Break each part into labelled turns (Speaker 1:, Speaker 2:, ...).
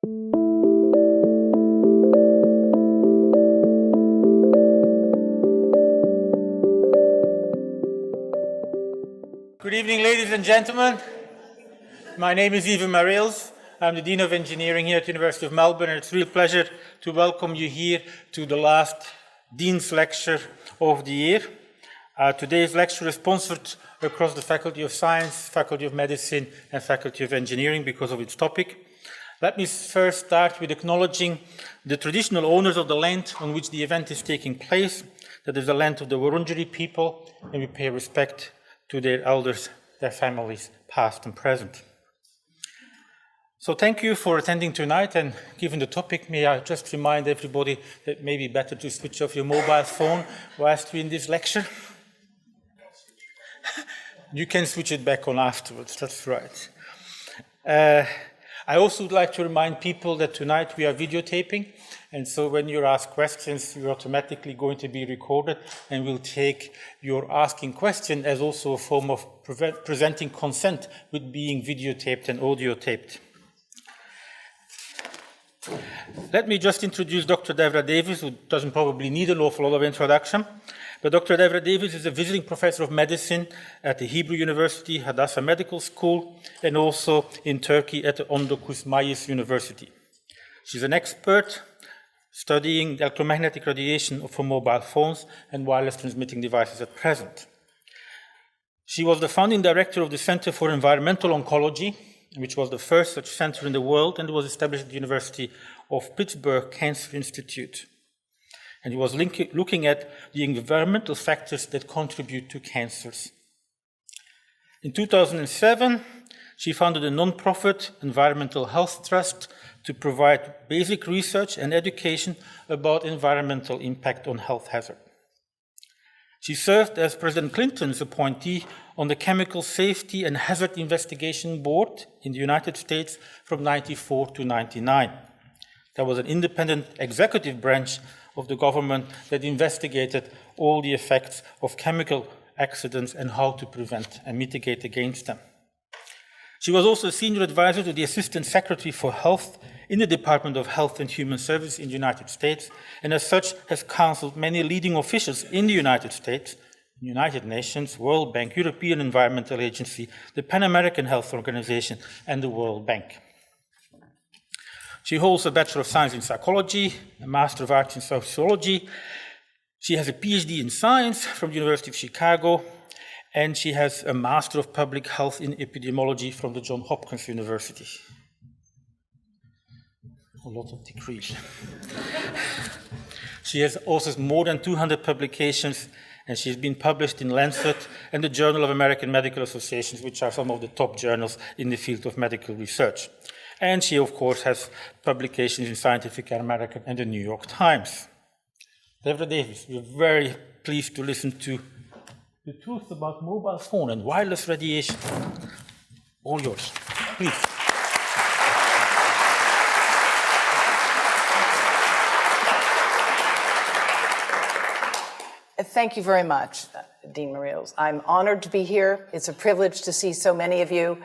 Speaker 1: Good evening, ladies and gentlemen. My name is Marrow. I'm the Dean of Engineering here at the University of Melbourne, and it's a real pleasure to welcome you here to the last Dean's Lecture of the year. Today's lecture is sponsored across the Faculty of Science, Faculty of Medicine, and Faculty of Engineering because of its topic. Let me first start with acknowledging the traditional owners of the land on which the event is taking place. That is the land of the Wurundjeri people, and we pay respect to their elders, their families, past and present. So thank you for attending tonight, and given the topic, may I just remind everybody that it may be better to switch off your mobile phone whilst we're in this lecture. You can switch it back on afterwards, that's right. I also would like to remind people that tonight we are videotaping, and so when you ask questions, you're automatically going to be recorded, and we'll take your asking question as also a form of presenting consent with being videotaped and audio taped. Let me just introduce Dr. Devra Davis, who doesn't probably need an awful lot of introduction. But Dr. Devra Davis is a visiting professor of medicine at the Hebrew University, Hadassah Medical School, and also in Turkey at the Ondokus Mayıs University. She's an expert studying electromagnetic radiation for mobile phones and wireless transmitting devices at present. She was the founding director of the Center for Environmental Oncology, which was the first such center in the world, and was established at the University of Pittsburgh Cancer Institute. And he was looking at the environmental factors that contribute to cancers. In 2007, she founded a non-profit environmental health trust to provide basic research and education about environmental impact on health hazard. She served as President Clinton's appointee on the Chemical Safety and Hazard Investigation Board in the United States from 1994 to 1999. That was an independent executive branch of the government that investigated all the effects of chemical accidents and how to prevent and mitigate against them. She was also a senior advisor to the Assistant Secretary for Health in the Department of Health and Human Services in the United States, and as such has counseled many leading officials in the United States, United Nations, World Bank, European Environmental Agency, the Pan American Health Organization, and the World Bank. She holds a Bachelor of Science in Psychology, a Master of Arts in Sociology. She has a PhD in Science from the University of Chicago, and she has a Master of Public Health in Epidemiology from the Johns Hopkins University. A lot of degrees. She has also more than 200 publications, and she's been published in Lancet and the Journal of American Medical Associations, which are some of the top journals in the field of medical research. And she, of course, has publications in Scientific American and the New York Times. Devra Davis, we're very pleased to listen to the truth about mobile phone and wireless radiation. All yours, please.
Speaker 2: Thank you very much, Dean Marrow. I'm honored to be here. It's a privilege to see so many of you.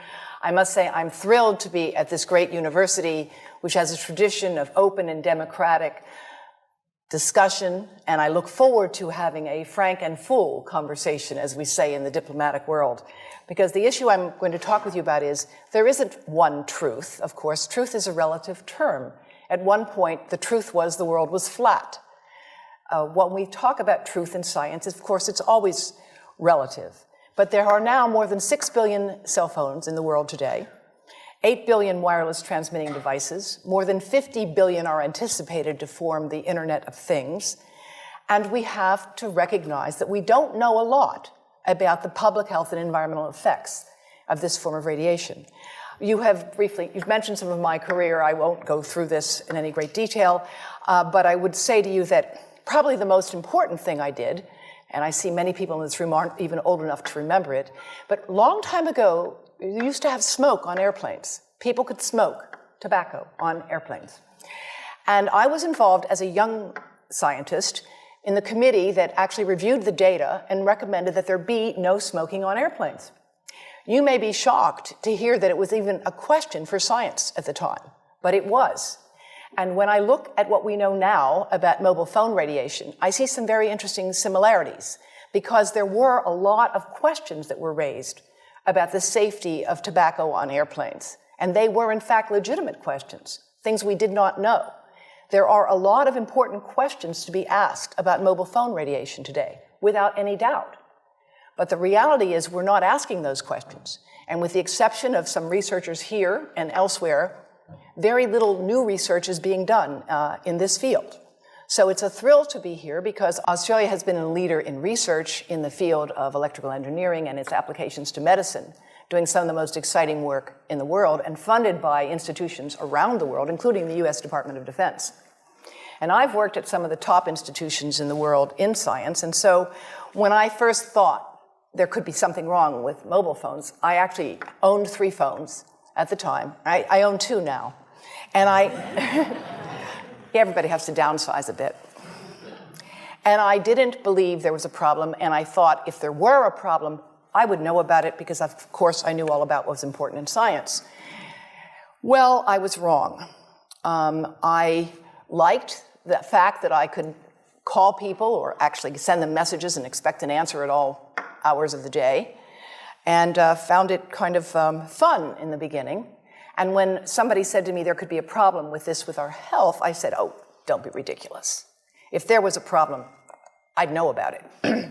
Speaker 2: I must say I'm thrilled to be at this great university, which has a tradition of open and democratic discussion, and I look forward to having a frank and full conversation, as we say in the diplomatic world. Because the issue I'm going to talk with you about is, there isn't one truth. Of course, truth is a relative term. At one point, the truth was the world was flat. When we talk about truth in science, of course, it's always relative. But there are now more than 6 billion cell phones in the world today, 8 billion wireless transmitting devices, more than 50 billion are anticipated to form the Internet of Things, and we have to recognize that we don't know a lot about the public health and environmental effects of this form of radiation. You've mentioned some of my career. I won't go through this in any great detail, but I would say to you that probably the most important thing I did, and I see many people in this room aren't even old enough to remember it, but a long time ago, you used to have smoke on airplanes. People could smoke tobacco on airplanes. And I was involved as a young scientist in the committee that actually reviewed the data and recommended that there be no smoking on airplanes. You may be shocked to hear that it was even a question for science at the time, but it was. And when I look at what we know now about mobile phone radiation, I see some very interesting similarities, because there were a lot of questions that were raised about the safety of tobacco on airplanes. And they were, in fact, legitimate questions, things we did not know. There are a lot of important questions to be asked about mobile phone radiation today, without any doubt. But the reality is we're not asking those questions. And with the exception of some researchers here and elsewhere, very little new research is being done in this field. So it's a thrill to be here, because Australia has been a leader in research in the field of electrical engineering and its applications to medicine, doing some of the most exciting work in the world and funded by institutions around the world, including the US Department of Defense. And I've worked at some of the top institutions in the world in science, and so when I first thought there could be something wrong with mobile phones, I actually owned 3 phones at the time. I own 2 now. And everybody has to downsize a bit. And I didn't believe there was a problem, and I thought if there were a problem, I would know about it, because of course I knew all about what was important in science. Well, I was wrong. I liked the fact that I could call people or actually send them messages and expect an answer at all hours of the day, and found it kind of fun in the beginning. And when somebody said to me there could be a problem with this with our health, I said, oh, don't be ridiculous. If there was a problem, I'd know about it.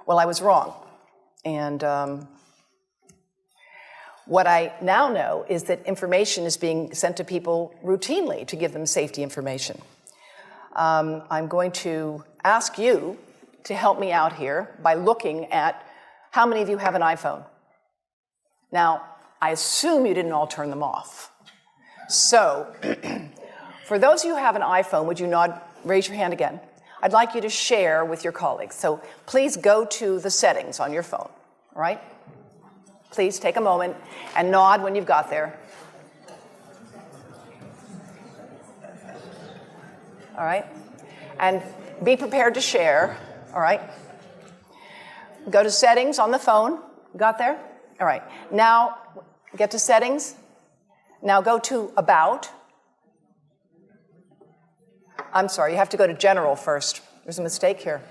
Speaker 2: Well, I was wrong. And what I now know is that information is being sent to people routinely to give them safety information. I'm going to ask you to help me out here by looking at how many of you have an iPhone. Now, I assume you didn't all turn them off. So, for those of you who have an iPhone, would you nod, raise your hand again? I'd like you to share with your colleagues. So please go to the settings on your phone, all right? Please take a moment and nod when you've got there. All right? And be prepared to share, all right? Go to settings on the phone. Got there? All right. Now, get to settings. Now go to about. I'm sorry, you have to go to general first. There's a mistake here.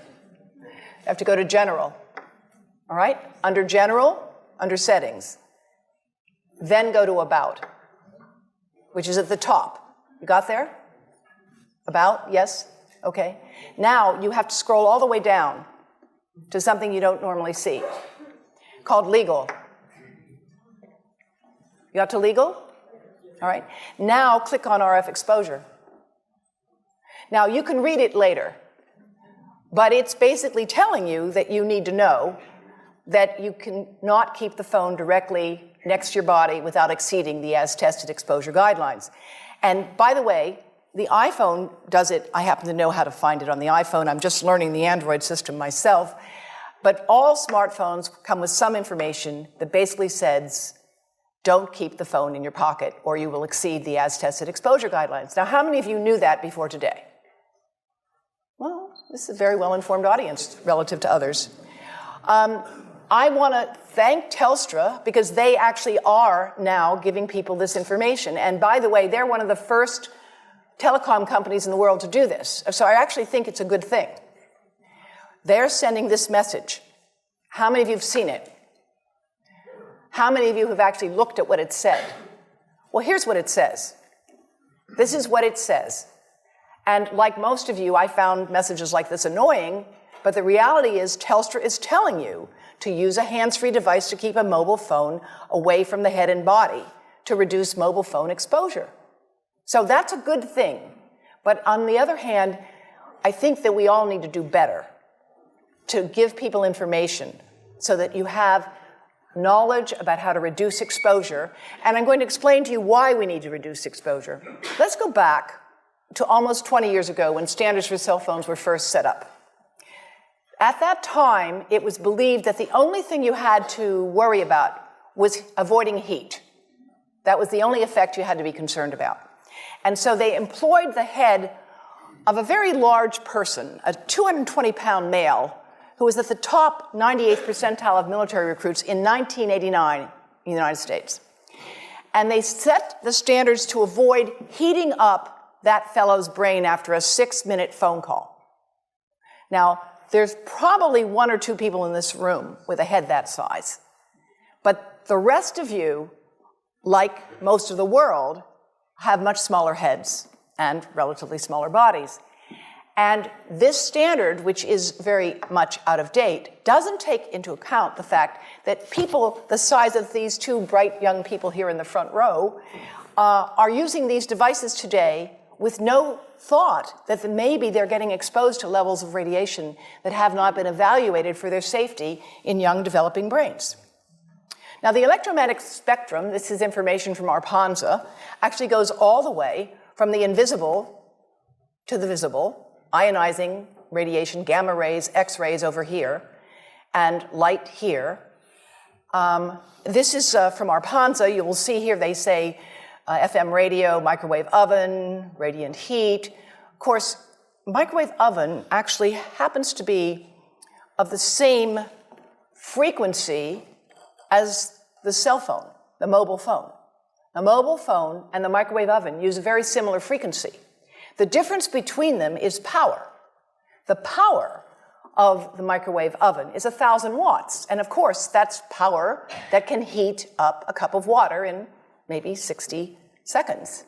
Speaker 2: You have to go to general. All right? Under general, under settings. Then go to about, which is at the top. You got there? About, yes? Okay. Now you have to scroll all the way down to something you don't normally see, called legal. You got to legal? All right. Now click on RF exposure. Now you can read it later, but it's basically telling you that you need to know that you cannot keep the phone directly next to your body without exceeding the as-tested exposure guidelines. And by the way, the iPhone does it. I happen to know how to find it on the iPhone. I'm just learning the Android system myself. But all smartphones come with some information that basically says, don't keep the phone in your pocket or you will exceed the as-tested exposure guidelines. Now, how many of you knew that before today? Well, this is a very well-informed audience relative to others. I want to thank Telstra because they actually are now giving people this information. And by the way, they're one of the first telecom companies in the world to do this. So I actually think it's a good thing. They're sending this message. How many of you have seen it? How many of you have actually looked at what it said? Well, here's what it says. This is what it says. And like most of you, I found messages like this annoying, but the reality is Telstra is telling you to use a hands-free device to keep a mobile phone away from the head and body to reduce mobile phone exposure. So that's a good thing. But on the other hand, I think that we all need to do better to give people information so that you have knowledge about how to reduce exposure. And I'm going to explain to you why we need to reduce exposure. Let's go back to almost 20 years ago when standards for cell phones were first set up. At that time, it was believed that the only thing you had to worry about was avoiding heat. That was the only effect you had to be concerned about. And so they employed the head of a very large person, a 220-pound male, who was at the top 98th percentile of military recruits in 1989 in the United States. And they set the standards to avoid heating up that fellow's brain after a 6-minute phone call. Now, there's probably 1 or 2 people in this room with a head that size. But the rest of you, like most of the world, have much smaller heads and relatively smaller bodies. And this standard, which is very much out of date, doesn't take into account the fact that people the size of these 2 bright young people here in the front row are using these devices today with no thought that maybe they're getting exposed to levels of radiation that have not been evaluated for their safety in young developing brains. Now, the electromagnetic spectrum, this is information from ARPANSA, actually goes all the way from the invisible to the visible, ionizing radiation, gamma rays, X-rays over here, and light here. This is from ARPANSA. You will see here they say FM radio, microwave oven, radiant heat. Of course, microwave oven actually happens to be of the same frequency as the cell phone, the mobile phone. The mobile phone and the microwave oven use a very similar frequency. The difference between them is power. The power of the microwave oven is 1,000 watts. And of course, that's power that can heat up a cup of water in maybe 60 seconds.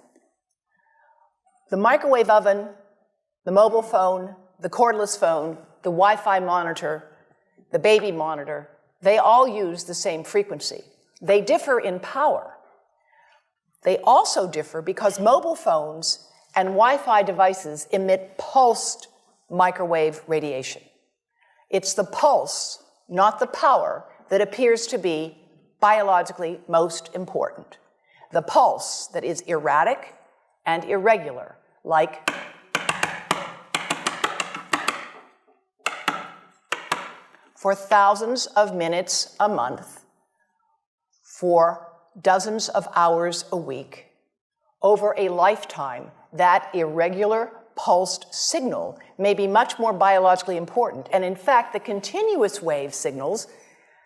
Speaker 2: The microwave oven, the mobile phone, the cordless phone, the Wi-Fi monitor, the baby monitor, they all use the same frequency. They differ in power. They also differ because mobile phones and Wi-Fi devices emit pulsed microwave radiation. It's the pulse, not the power, that appears to be biologically most important. The pulse that is erratic and irregular, like for thousands of minutes a month, for dozens of hours a week, over a lifetime. That irregular pulsed signal may be much more biologically important. And in fact, the continuous wave signals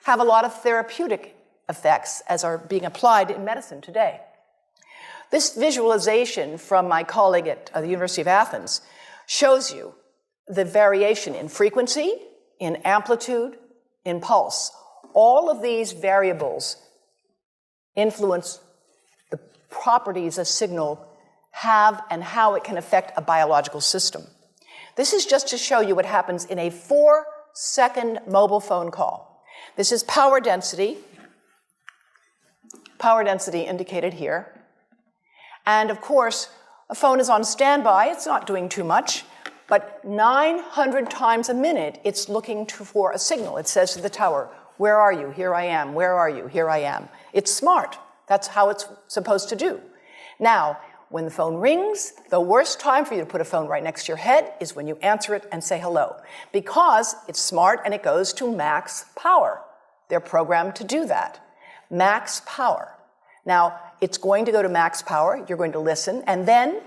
Speaker 2: have a lot of therapeutic effects as are being applied in medicine today. This visualization from my colleague at the University of Athens shows you the variation in frequency, in amplitude, in pulse. All of these variables influence the properties a signal have and how it can affect a biological system. This is just to show you what happens in a 4-second mobile phone call. This is power density indicated here. And of course, a phone is on standby, it's not doing too much, but 900 times a minute, it's looking for a signal. It says to the tower, where are you? Here I am. Where are you? Here I am. It's smart. That's how it's supposed to do. Now, when the phone rings, the worst time for you to put a phone right next to your head is when you answer it and say hello, because it's smart and it goes to max power. They're programmed to do that. Max power. Now, it's going to go to max power. You're going to listen, and then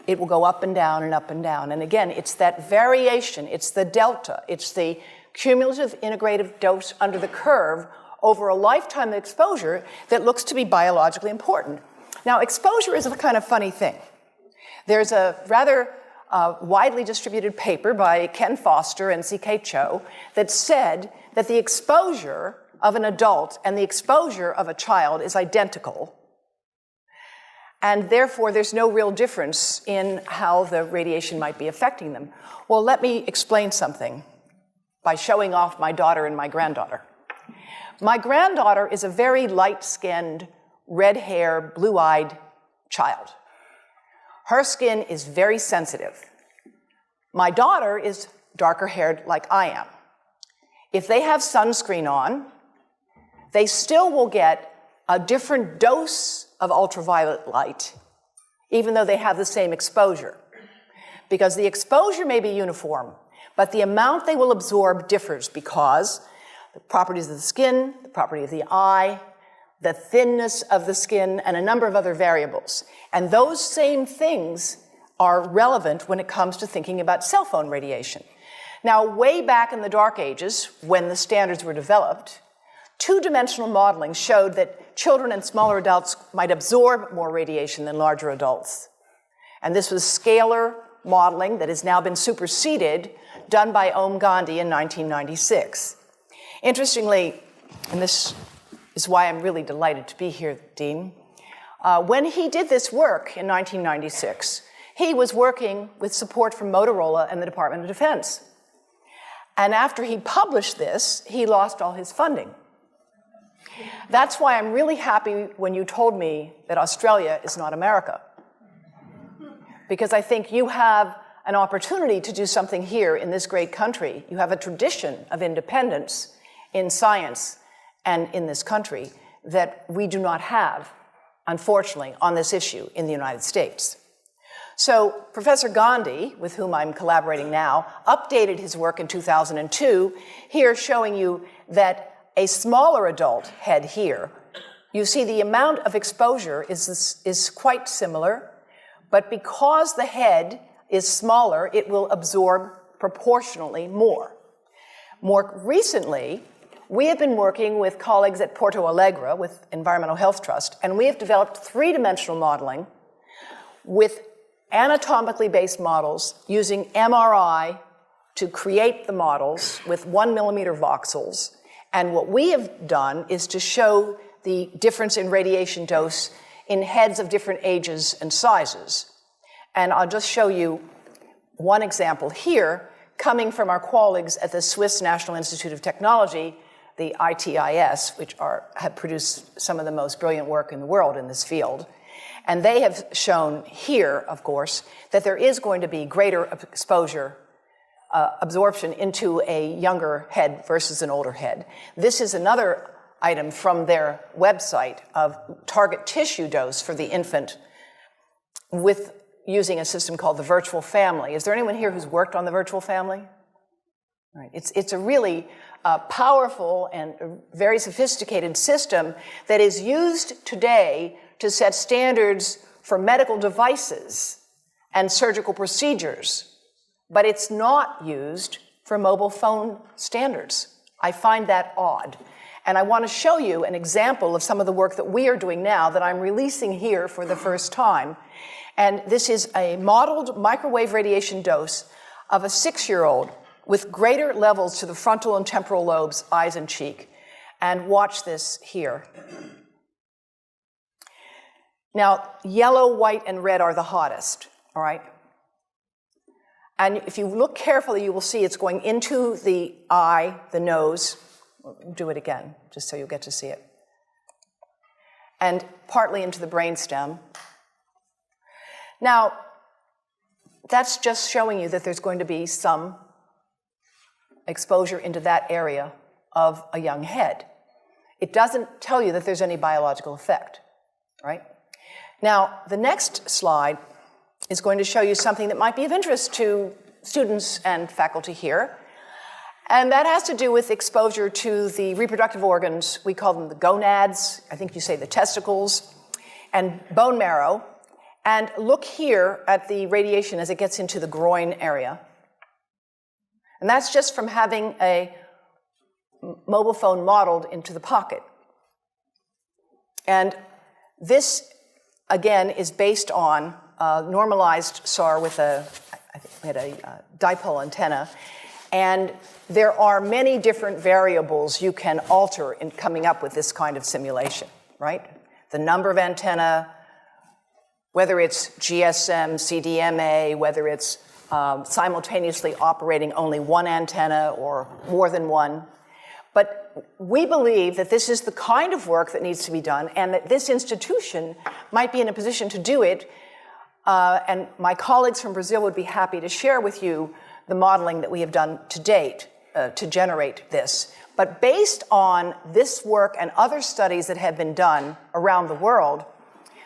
Speaker 2: it will go up and down and up and down. And again, it's that variation. It's the delta. It's the cumulative integrative dose under the curve over a lifetime of exposure that looks to be biologically important. Now, exposure is a kind of funny thing. There's a rather widely distributed paper by Ken Foster and C.K. Cho that said that the exposure of an adult and the exposure of a child is identical, and therefore there's no real difference in how the radiation might be affecting them. Well, let me explain something by showing off my daughter and my granddaughter. My granddaughter is a very light-skinned, red-haired, blue-eyed child. Her skin is very sensitive. My daughter is darker-haired like I am. If they have sunscreen on, they still will get a different dose of ultraviolet light, even though they have the same exposure. Because the exposure may be uniform, but the amount they will absorb differs because the properties of the skin, the property of the eye, the thinness of the skin, and a number of other variables. And those same things are relevant when it comes to thinking about cell phone radiation. Now, way back in the dark ages, when the standards were developed, Two-dimensional modeling showed that children and smaller adults might absorb more radiation than larger adults. And this was scalar modeling that has now been superseded, done by Om Gandhi in 1996. Interestingly, and this is why I'm really delighted to be here, Dean, when he did this work in 1996, he was working with support from Motorola and the Department of Defense. And after he published this, he lost all his funding. That's why I'm really happy when you told me that Australia is not America. Because I think you have an opportunity to do something here in this great country. You have a tradition of independence in science and in this country that we do not have, unfortunately, on this issue in the United States. So Professor Gandhi, with whom I'm collaborating now, updated his work in 2002, here showing you that a smaller adult head here, you see the amount of exposure is quite similar, but because the head is smaller, it will absorb proportionally more. More recently, we have been working with colleagues at Porto Alegre with Environmental Health Trust, and we have developed three-dimensional modeling with anatomically based models using MRI to create the models with 1 millimeter voxels. And what we have done is to show the difference in radiation dose in heads of different ages and sizes. And I'll just show you one example here, coming from our colleagues at the Swiss National Institute of Technology, the ITIS, which have produced some of the most brilliant work in the world in this field. And they have shown here, of course, that there is going to be greater exposure, absorption into a younger head versus an older head. This is another item from their website of target tissue dose for the infant with using a system called the virtual family. Is there anyone here who's worked on the virtual family? Right. It's a really powerful and very sophisticated system that is used today to set standards for medical devices and surgical procedures, but it's not used for mobile phone standards. I find that odd. And I want to show you an example of some of the work that we are doing now that I'm releasing here for the first time. And this is a modeled microwave radiation dose of a 6-year-old with greater levels to the frontal and temporal lobes, eyes and cheek. And watch this here. Now, yellow, white, and red are the hottest, all right? And if you look carefully, you will see it's going into the eye, the nose. Do it again, just so you'll get to see it. And partly into the brainstem. Now, that's just showing you that there's going to be some exposure into that area of a young head. It doesn't tell you that there's any biological effect, right? Now, the next slide is going to show you something that might be of interest to students and faculty here. And that has to do with exposure to the reproductive organs. We call them the gonads, I think you say the testicles, and bone marrow. And look here at the radiation as it gets into the groin area. And that's just from having a mobile phone modeled into the pocket. And this, again, is based on normalized SAR with I think we had a dipole antenna. And there are many different variables you can alter in coming up with this kind of simulation, right? The number of antenna, whether it's GSM, CDMA, whether it's simultaneously operating only one antenna or more than one. But we believe that this is the kind of work that needs to be done and that this institution might be in a position to do it. And my colleagues from Brazil would be happy to share with you the modeling that we have done to date to generate this. But based on this work and other studies that have been done around the world,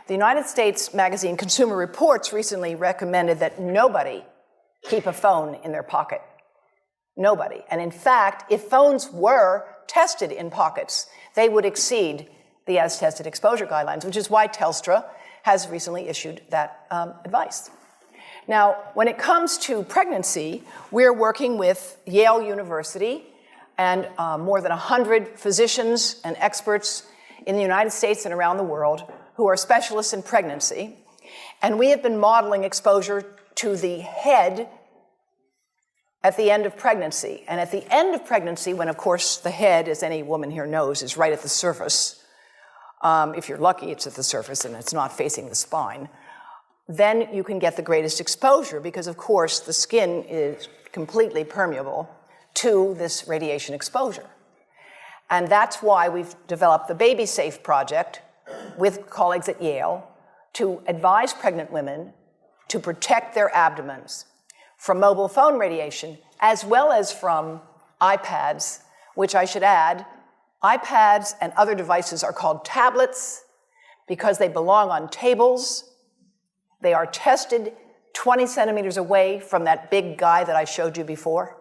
Speaker 2: the United States magazine Consumer Reports recently recommended that nobody keep a phone in their pocket. Nobody. And in fact, if phones were tested in pockets, they would exceed the as-tested exposure guidelines, which is why Telstra has recently issued that advice. Now, when it comes to pregnancy, we're working with Yale University and more than 100 physicians and experts in the United States and around the world who are specialists in pregnancy. And we have been modeling exposure to the head at the end of pregnancy. And at the end of pregnancy, when of course the head, as any woman here knows, is right at the surface, if you're lucky it's at the surface and it's not facing the spine, then you can get the greatest exposure because of course the skin is completely permeable to this radiation exposure. And that's why we've developed the Baby Safe project with colleagues at Yale to advise pregnant women to protect their abdomens from mobile phone radiation, as well as from iPads, which I should add, iPads and other devices are called tablets because they belong on tables. They are tested 20 centimeters away from that big guy that I showed you before.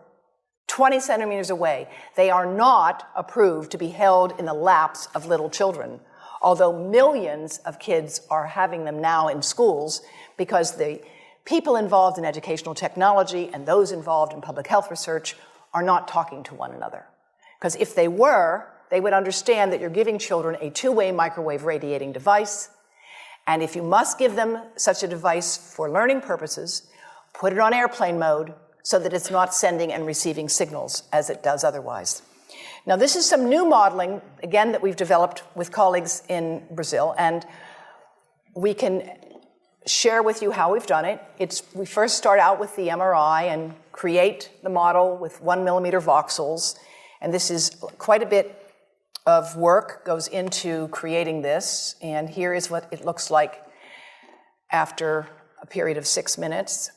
Speaker 2: 20 centimeters away. They are not approved to be held in the laps of little children, although millions of kids are having them now in schools because the people involved in educational technology and those involved in public health research are not talking to one another. Because if they were, they would understand that you're giving children a two-way microwave radiating device, and if you must give them such a device for learning purposes, put it on airplane mode so that it's not sending and receiving signals as it does otherwise. Now, this is some new modeling, again, that we've developed with colleagues in Brazil, and we can share with you how we've done it. We first start out with the MRI and create the model with 1 millimeter voxels, and this is quite a bit of work goes into creating this, and here is what it looks like after a period of 6 minutes.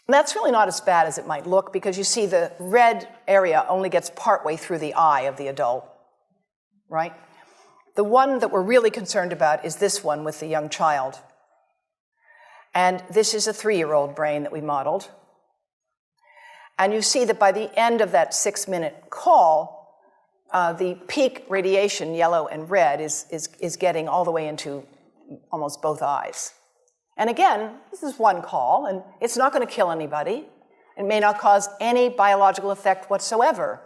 Speaker 2: And that's really not as bad as it might look because you see the red area only gets partway through the eye of the adult, right? The one that we're really concerned about is this one with the young child. And this is a 3-year-old brain that we modeled. And you see that by the end of that 6-minute call, the peak radiation, yellow and red, is getting all the way into almost both eyes. And again, this is one call, and it's not going to kill anybody. It may not cause any biological effect whatsoever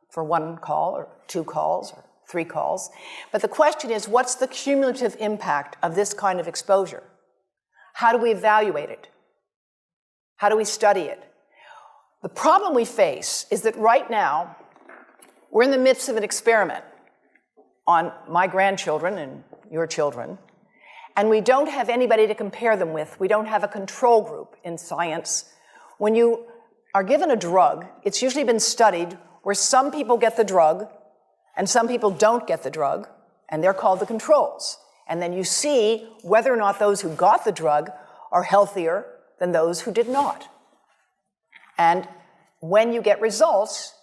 Speaker 2: for 1 call or 2 calls or 3 calls. But the question is, what's the cumulative impact of this kind of exposure? How do we evaluate it? How do we study it? The problem we face is that right now, we're in the midst of an experiment on my grandchildren and your children, and we don't have anybody to compare them with. We don't have a control group in science. When you are given a drug, it's usually been studied where some people get the drug and some people don't get the drug, and they're called the controls. And then you see whether or not those who got the drug are healthier than those who did not. And when you get results,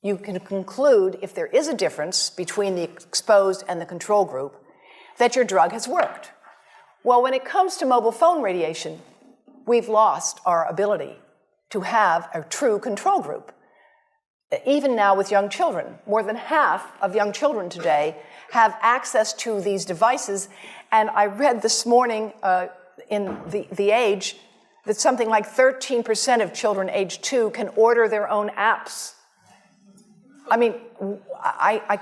Speaker 2: you can conclude if there is a difference between the exposed and the control group, that your drug has worked. Well, when it comes to mobile phone radiation, we've lost our ability to have a true control group. Even now with young children, more than half of young children today have access to these devices. And I read this morning in the Age that something like 13% of children age 2 can order their own apps. I mean, I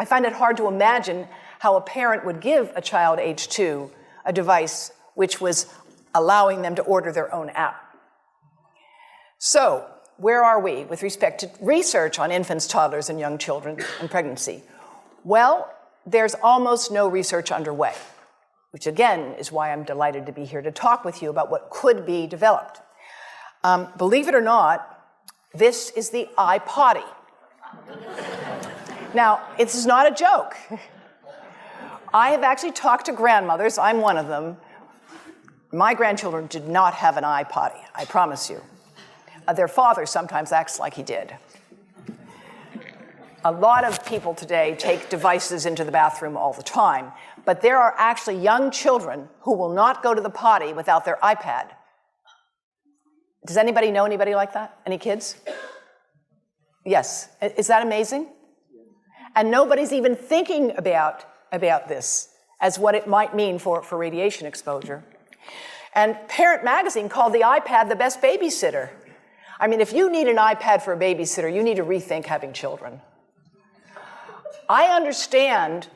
Speaker 2: find it hard to imagine how a parent would give a child age 2 a device which was allowing them to order their own app. So, where are we with respect to research on infants, toddlers, and young children and pregnancy? Well, there's almost no research underway, which again is why I'm delighted to be here to talk with you about what could be developed. Believe it or not, this is the iPotty. Now, this is not a joke. I have actually talked to grandmothers, I'm one of them. My grandchildren did not have an iPotty, I promise you. Their father sometimes acts like he did. A lot of people today take devices into the bathroom all the time, but there are actually young children who will not go to the potty without their iPad. Does anybody know anybody like that? Any kids? Yes. Is that amazing? And nobody's even thinking about this as what it might mean for radiation exposure. And Parent Magazine called the iPad the best babysitter. I mean, if you need an iPad for a babysitter, you need to rethink having children. I understand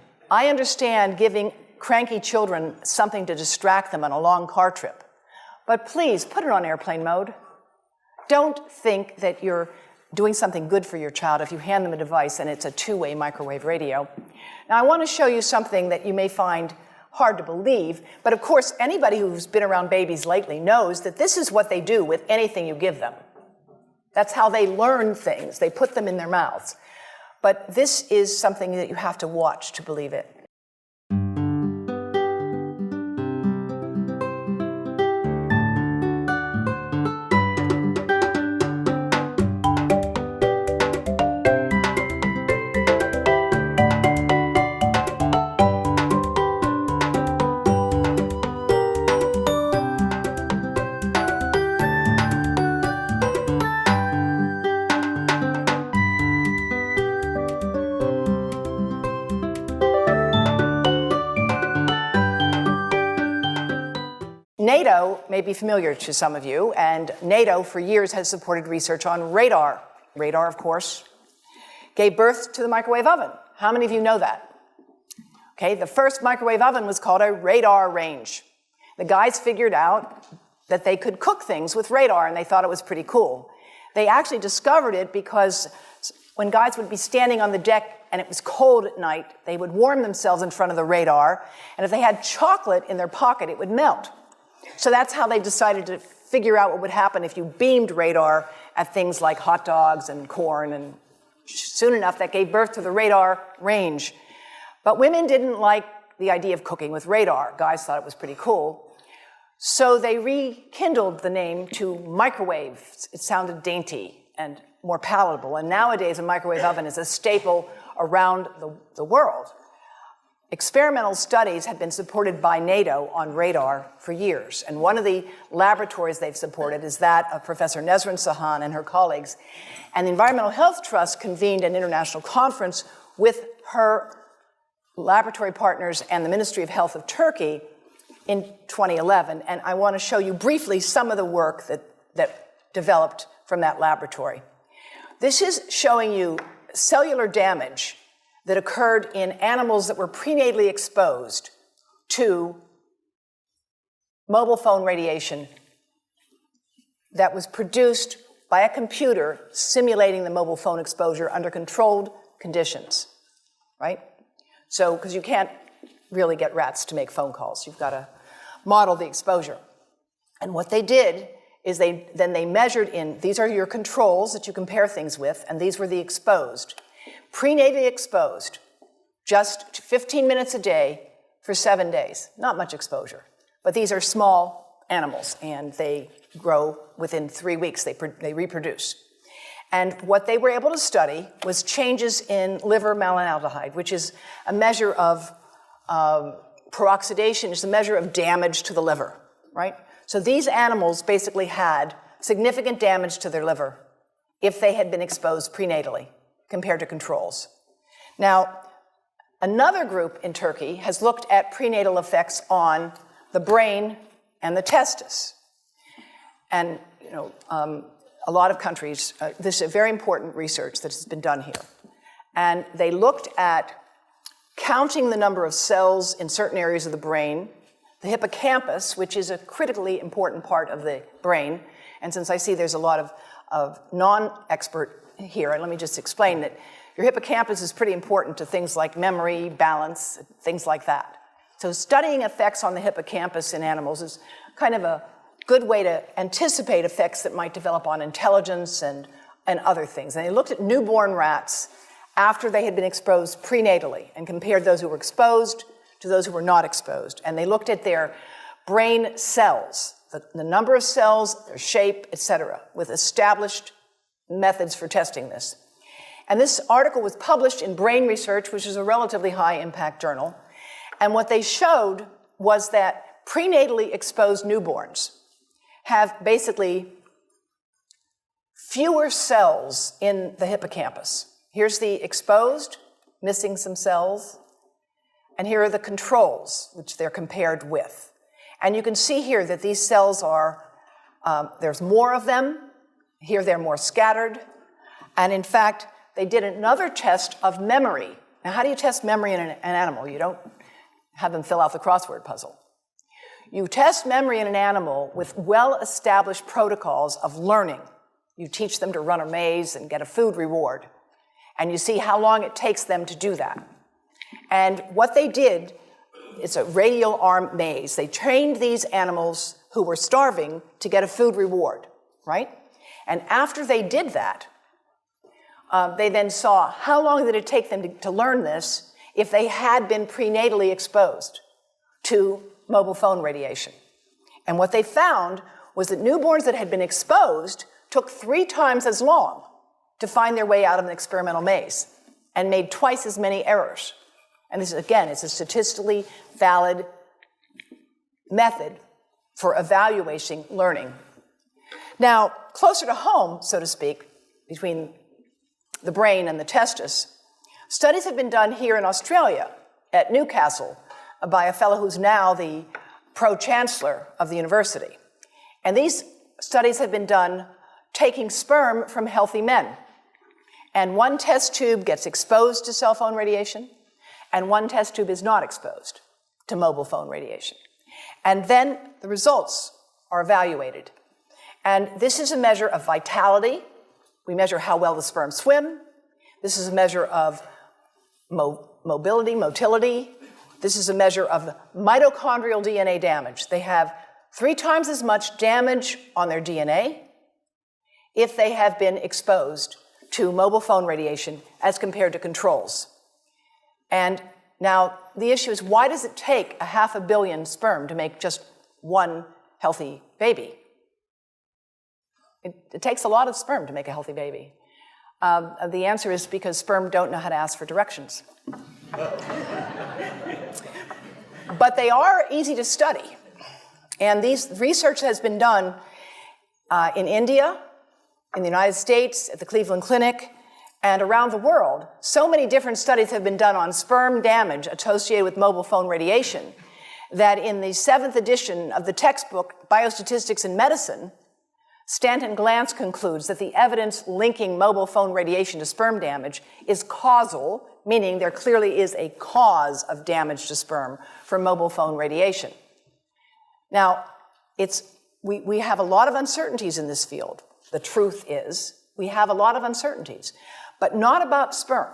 Speaker 2: giving cranky children something to distract them on a long car trip. But please, put it on airplane mode. Don't think that you're doing something good for your child if you hand them a device and it's a two-way microwave radio. Now, I want to show you something that you may find hard to believe, but of course, anybody who's been around babies lately knows that this is what they do with anything you give them. That's how they learn things. They put them in their mouths. But this is something that you have to watch to believe it. NATO may be familiar to some of you, and NATO for years has supported research on radar. Radar, of course, gave birth to the microwave oven. How many of you know that? Okay, the first microwave oven was called a radar range. The guys figured out that they could cook things with radar, and they thought it was pretty cool. They actually discovered it because when guys would be standing on the deck and it was cold at night, they would warm themselves in front of the radar, and if they had chocolate in their pocket, it would melt. So that's how they decided to figure out what would happen if you beamed radar at things like hot dogs and corn, and soon enough that gave birth to the radar range. But women didn't like the idea of cooking with radar. Guys thought it was pretty cool. So they rekindled the name to microwave. It sounded dainty and more palatable. And nowadays a microwave oven is a staple around the world. Experimental studies have been supported by NATO on radar for years, and one of the laboratories they've supported is that of Professor Nesrin Sahan and her colleagues. And the Environmental Health Trust convened an international conference with her laboratory partners and the Ministry of Health of Turkey in 2011, and I want to show you briefly some of the work that developed from that laboratory. This is showing you cellular damage that occurred in animals that were prenatally exposed to mobile phone radiation that was produced by a computer simulating the mobile phone exposure under controlled conditions, right? So, because you can't really get rats to make phone calls. You've got to model the exposure. And what they did is they measured in, these are your controls that you compare things with, and these were the exposed. Prenatally exposed, just 15 minutes a day for 7 days. Not much exposure. But these are small animals, and they grow within 3 weeks. They reproduce. And what they were able to study was changes in liver malonaldehyde, which is a measure of peroxidation, is a measure of damage to the liver, right? So these animals basically had significant damage to their liver if they had been exposed prenatally compared to controls. Now, another group in Turkey has looked at prenatal effects on the brain and the testis. And, you know, a lot of countries, this is a very important research that has been done here. And they looked at counting the number of cells in certain areas of the brain, the hippocampus, which is a critically important part of the brain. And since I see there's a lot of non-expert here, and let me just explain that your hippocampus is pretty important to things like memory, balance, things like that. So studying effects on the hippocampus in animals is kind of a good way to anticipate effects that might develop on intelligence and other things. And they looked at newborn rats after they had been exposed prenatally and compared those who were exposed to those who were not exposed. And they looked at their brain cells, the number of cells, their shape, etc., with established methods for testing this. And this article was published in Brain Research, which is a relatively high-impact journal. And what they showed was that prenatally exposed newborns have basically fewer cells in the hippocampus. Here's the exposed, missing some cells, and here are the controls, which they're compared with. And you can see here that these cells are, there's more of them, Here they're more scattered. And in fact, they did another test of memory. Now, how do you test memory in an animal? You don't have them fill out the crossword puzzle. You test memory in an animal with well-established protocols of learning. You teach them to run a maze and get a food reward. And you see how long it takes them to do that. And what they did, it's a radial arm maze. They trained these animals who were starving to get a food reward, right? And after they did that, they then saw how long did it take them to learn this if they had been prenatally exposed to mobile phone radiation. And what they found was that newborns that had been exposed took 3 times as long to find their way out of an experimental maze and made twice as many errors. And this, again, it's a statistically valid method for evaluating learning. Now, closer to home, so to speak, between the brain and the testis, studies have been done here in Australia at Newcastle by a fellow who's now the pro-chancellor of the university. And these studies have been done taking sperm from healthy men. And one test tube gets exposed to cell phone radiation, and one test tube is not exposed to mobile phone radiation. And then the results are evaluated. And this is a measure of vitality. We measure how well the sperm swim. This is a measure of motility. This is a measure of mitochondrial DNA damage. They have 3 times as much damage on their DNA if they have been exposed to mobile phone radiation as compared to controls. And now the issue is, why does it take 500 million sperm to make just one healthy baby? It takes a lot of sperm to make a healthy baby. The answer is because sperm don't know how to ask for directions. But they are easy to study. And these research has been done in India, in the United States, at the Cleveland Clinic, and around the world. So many different studies have been done on sperm damage associated with mobile phone radiation that in the 7th edition of the textbook, Biostatistics in Medicine, Stanton Glantz concludes that the evidence linking mobile phone radiation to sperm damage is causal, meaning there clearly is a cause of damage to sperm from mobile phone radiation. Now, we have a lot of uncertainties in this field. The truth is, we have a lot of uncertainties, but not about sperm.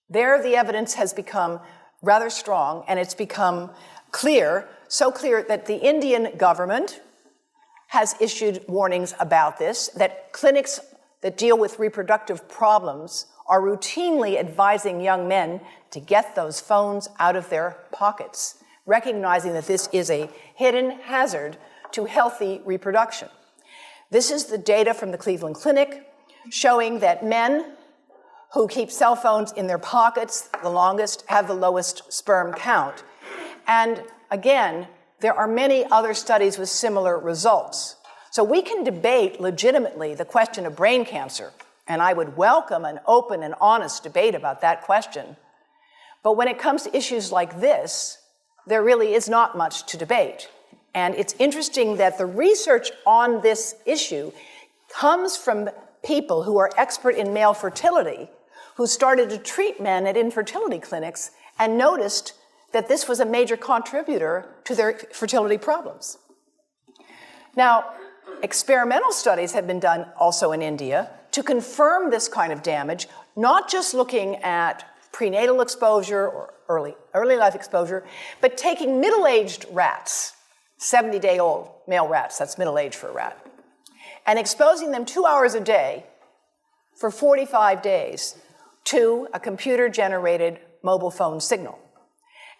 Speaker 2: There, the evidence has become rather strong, and it's become clear, so clear that the Indian government has issued warnings about this, that clinics that deal with reproductive problems are routinely advising young men to get those phones out of their pockets, recognizing that this is a hidden hazard to healthy reproduction. This is the data from the Cleveland Clinic showing that men who keep cell phones in their pockets the longest have the lowest sperm count. And again, there are many other studies with similar results. So we can debate legitimately the question of brain cancer, and I would welcome an open and honest debate about that question. But when it comes to issues like this, there really is not much to debate. And it's interesting that the research on this issue comes from people who are expert in male fertility, who started to treat men at infertility clinics and noticed that this was a major contributor to their fertility problems. Now, experimental studies have been done also in India to confirm this kind of damage, not just looking at prenatal exposure or early life exposure, but taking middle-aged rats, 70-day-old male rats, that's middle age for a rat, and exposing them 2 hours a day for 45 days to a computer-generated mobile phone signal.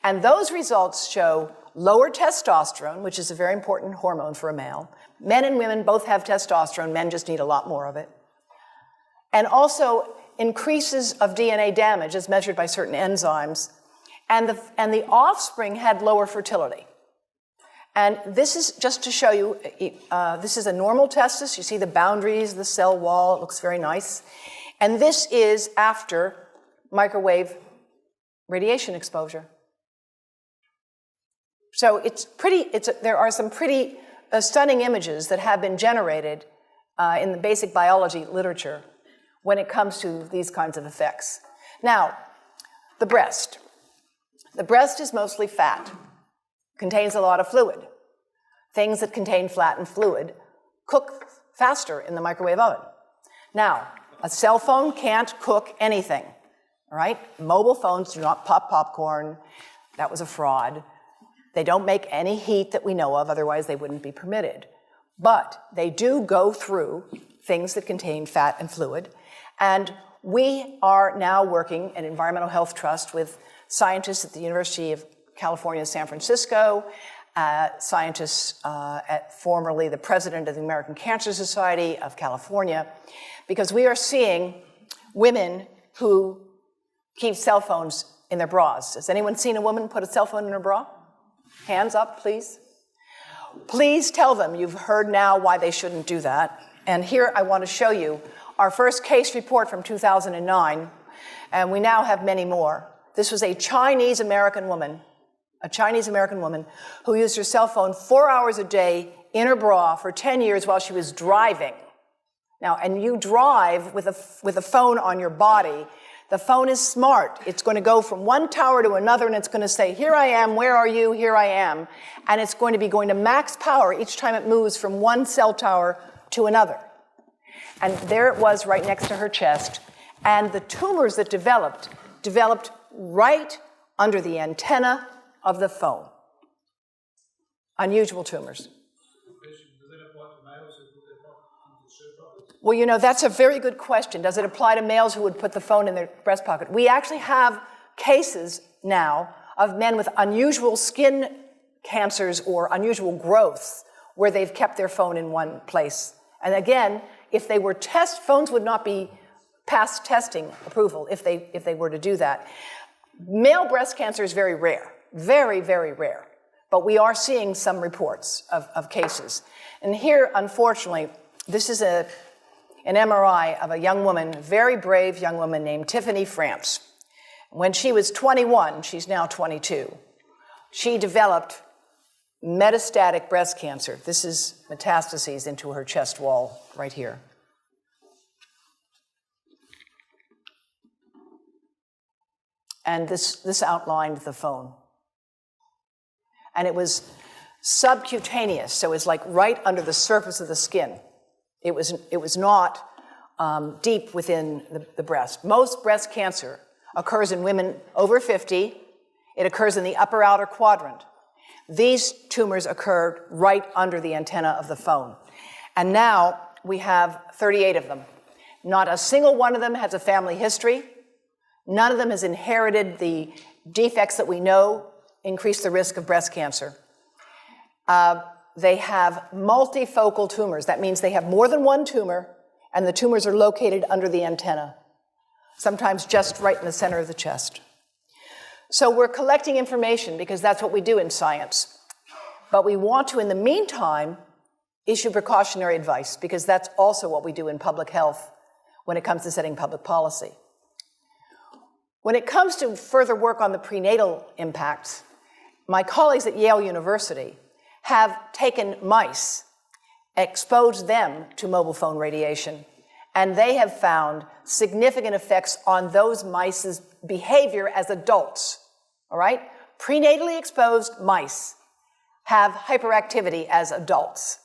Speaker 2: And those results show lower testosterone, which is a very important hormone for a male. Men and women both have testosterone, men just need a lot more of it. And also increases of DNA damage as measured by certain enzymes, and the offspring had lower fertility. And this is just to show you, this is a normal testis. You see the boundaries, the cell wall, it looks very nice. And this is after microwave radiation exposure. So there are some pretty stunning images that have been generated in the basic biology literature when it comes to these kinds of effects. Now, the breast. The breast is mostly fat, contains a lot of fluid. Things that contain fat and fluid cook faster in the microwave oven. Now, a cell phone can't cook anything, all right? Mobile phones do not pop popcorn. That was a fraud. They don't make any heat that we know of, otherwise they wouldn't be permitted. But they do go through things that contain fat and fluid. And we are now working at Environmental Health Trust with scientists at the University of California, San Francisco, scientists formerly the president of the American Cancer Society of California, because we are seeing women who keep cell phones in their bras. Has anyone seen a woman put a cell phone in her bra? Hands up, please. Please tell them you've heard now why they shouldn't do that. And here I want to show you our first case report from 2009, and we now have many more. This was a Chinese-American woman who used her cell phone 4 hours a day in her bra for 10 years while she was driving. Now, and you drive with a phone on your body. The phone is smart. It's going to go from one tower to another, and it's going to say, here I am, where are you, here I am. And it's going to be going to max power each time it moves from one cell tower to another. And there it was right next to her chest. And the tumors that developed right under the antenna of the phone. Unusual tumors. Well, you know, that's a very good question. Does it apply to males who would put the phone in their breast pocket? We actually have cases now of men with unusual skin cancers or unusual growths where they've kept their phone in one place. And again, if they were phones would not be past testing approval if they were to do that. Male breast cancer is very rare, very, very rare. But we are seeing some reports of cases. And here, unfortunately, this is an MRI of a young woman, a very brave young woman named Tiffany France. When she was 21, she's now 22, she developed metastatic breast cancer. This is metastases into her chest wall right here. And this outlined the phone. And it was subcutaneous, so it's like right under the surface of the skin. It was not deep within the breast. Most breast cancer occurs in women over 50. It occurs in the upper outer quadrant. These tumors occurred right under the antenna of the phone. And now we have 38 of them. Not a single one of them has a family history. None of them has inherited the defects that we know increase the risk of breast cancer. They have multifocal tumors. That means they have more than one tumor, and the tumors are located under the antenna, sometimes just right in the center of the chest. So we're collecting information because that's what we do in science. But we want to, in the meantime, issue precautionary advice because that's also what we do in public health when it comes to setting public policy. When it comes to further work on the prenatal impacts, my colleagues at Yale University have taken mice, exposed them to mobile phone radiation, and they have found significant effects on those mice's behavior as adults, all right? Prenatally exposed mice have hyperactivity as adults.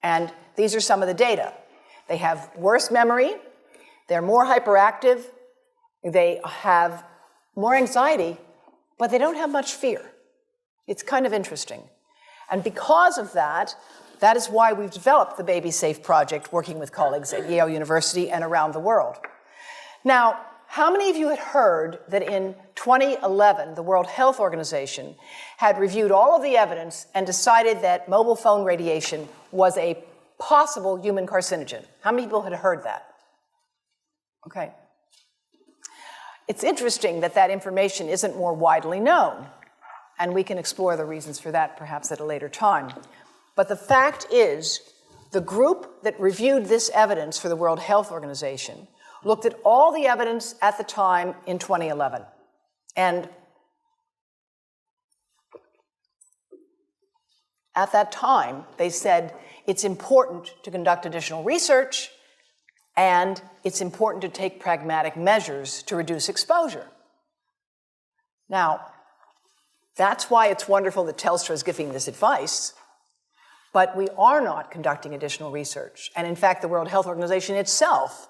Speaker 2: And these are some of the data. They have worse memory, they're more hyperactive, they have more anxiety, but they don't have much fear. It's kind of interesting. And because of that, that is why we've developed the Baby Safe Project, working with colleagues at Yale University and around the world. Now, how many of you had heard that in 2011, the World Health Organization had reviewed all of the evidence and decided that mobile phone radiation was a possible human carcinogen? How many people had heard that? Okay. It's interesting that that information isn't more widely known, and we can explore the reasons for that perhaps at a later time. But the fact is, the group that reviewed this evidence for the World Health Organization looked at all the evidence at the time in 2011. And At that time, they said it's important to conduct additional research and it's important to take pragmatic measures to reduce exposure. Now, that's why it's wonderful that Telstra is giving this advice, but we are not conducting additional research. And in fact, the World Health Organization itself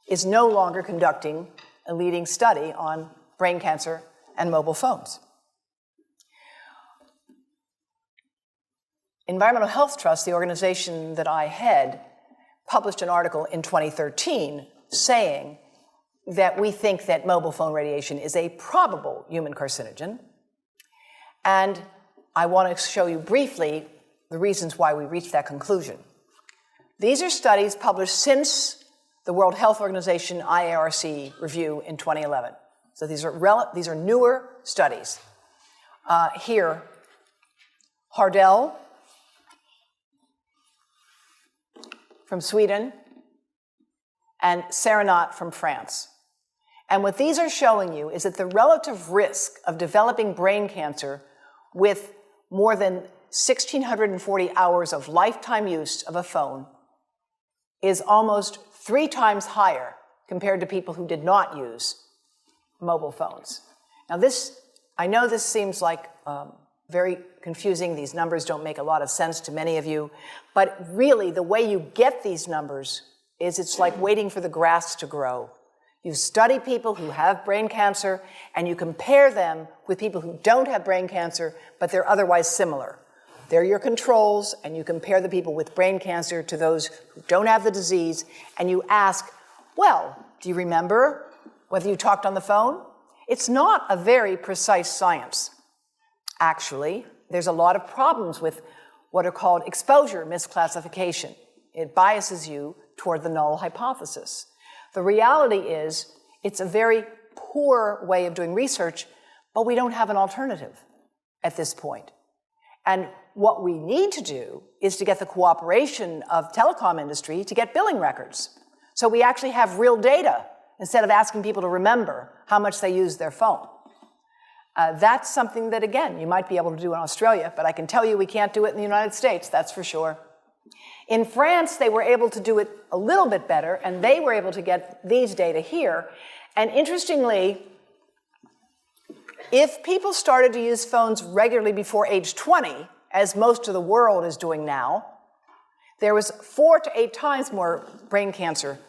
Speaker 2: is no longer conducting a leading study on brain cancer and mobile phones. Environmental Health Trust, the organization that I head, published an article in 2013 saying that we think that mobile phone radiation is a probable human carcinogen. And I want to show you briefly the reasons why we reached that conclusion. These are studies published since the World Health Organization IARC review in 2011. So these are newer studies. Here, Hardell from Sweden and Serenat from France. And what these are showing you is that the relative risk of developing brain cancer with more than 1,640 hours of lifetime use of a phone is almost 3 times higher compared to people who did not use mobile phones. Now I know this seems like very confusing. These numbers don't make a lot of sense to many of you, but really the way you get these numbers is it's like waiting for the grass to grow. You study people who have brain cancer and you compare them with people who don't have brain cancer, but they're otherwise similar. They're your controls, and you compare the people with brain cancer to those who don't have the disease, and you ask, well, do you remember whether you talked on the phone? It's not a very precise science. Actually, there's a lot of problems with what are called exposure misclassification. It biases you toward the null hypothesis. The reality is it's a very poor way of doing research, but we don't have an alternative at this point. And what we need to do is to get the cooperation of telecom industry to get billing records. So we actually have real data instead of asking people to remember how much they use their phone. That's something that, again, you might be able to do in Australia, but I can tell you we can't do it in the United States, that's for sure. In France, they were able to do it a little bit better, and they were able to get these data here. And interestingly, if people started to use phones regularly before age 20, as most of the world is doing now, there was 4 to 8 times more brain cancer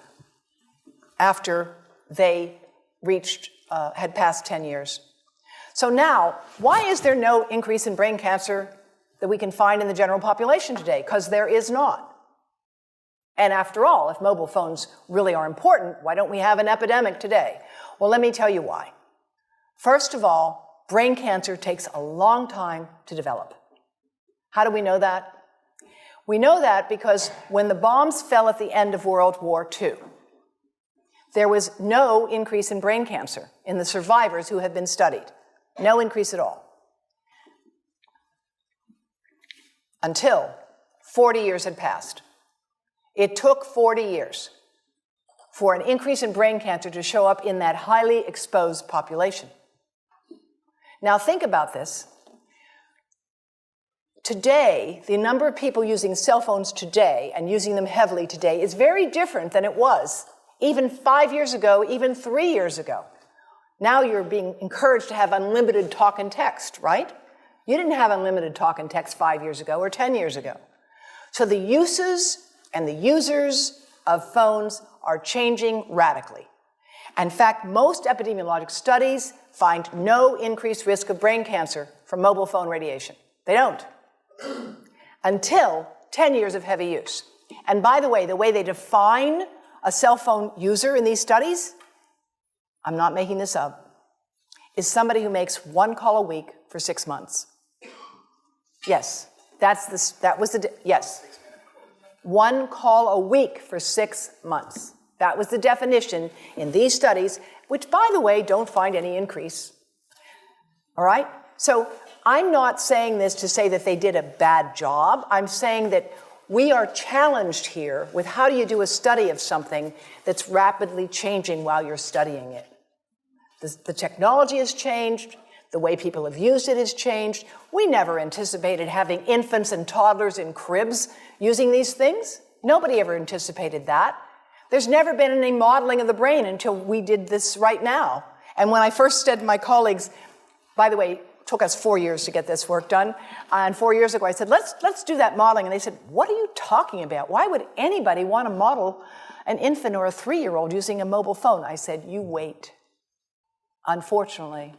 Speaker 2: after they had passed 10 years. So now, why is there no increase in brain cancer that we can find in the general population today? Because there is not. And after all, if mobile phones really are important, why don't we have an epidemic today? Well, let me tell you why. First of all, brain cancer takes a long time to develop. How do we know that? We know that because when the bombs fell at the end of World War II, there was no increase in brain cancer in the survivors who had been studied. No increase at all. Until 40 years had passed. It took 40 years for an increase in brain cancer to show up in that highly exposed population. Now think about this. Today, the number of people using cell phones today and using them heavily today is very different than it was even 5 years ago, even 3 years ago. Now you're being encouraged to have unlimited talk and text, right? You didn't have unlimited talk and text 5 years ago or 10 years ago. So the uses and the users of phones are changing radically. In fact, most epidemiologic studies find no increased risk of brain cancer from mobile phone radiation. They don't. Until 10 years of heavy use. And by the way they define a cell phone user in these studies, I'm not making this up, is somebody who makes 1 call a week for 6 months. Yes, yes. 1 call a week for 6 months. That was the definition in these studies, which, by the way, don't find any increase. All right? So I'm not saying this to say that they did a bad job. I'm saying that we are challenged here with how do you do a study of something that's rapidly changing while you're studying it. The technology has changed, The way people have used it has changed. We never anticipated having infants and toddlers in cribs using these things. Nobody ever anticipated that. There's never been any modeling of the brain until we did this right now. And when I first said to my colleagues, by the way, it took us 4 years to get this work done, and 4 years ago I said, let's do that modeling. And they said, what are you talking about? Why would anybody want to model an infant or a 3-year-old using a mobile phone? I said, you wait, unfortunately.